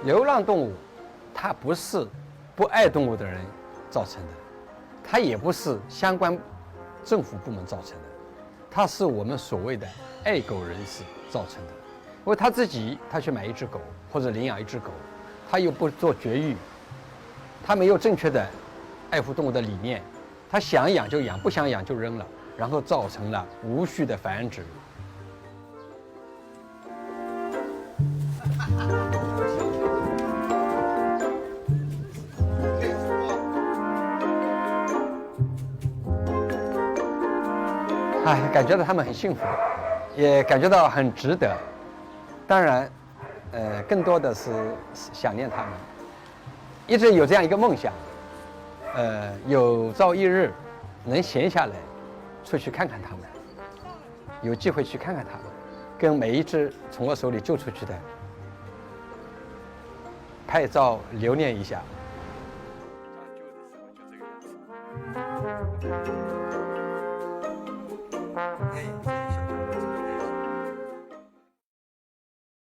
流浪动物，它不是不爱动物的人造成的，它也不是相关政府部门造成的，它是我们所谓的爱狗人士造成的。因为他自己去买一只狗或者领养一只狗，他又不做绝育，他没有正确的爱护动物的理念，他想养就养，不想养就扔了，然后造成了无序的繁殖。感觉到他们很幸福，也感觉到很值得。当然，更多的是想念他们，一直有这样一个梦想，有朝一日能闲下来，出去看看他们，有机会去看看他们，跟每一只从我手里救出去的拍照留念一下。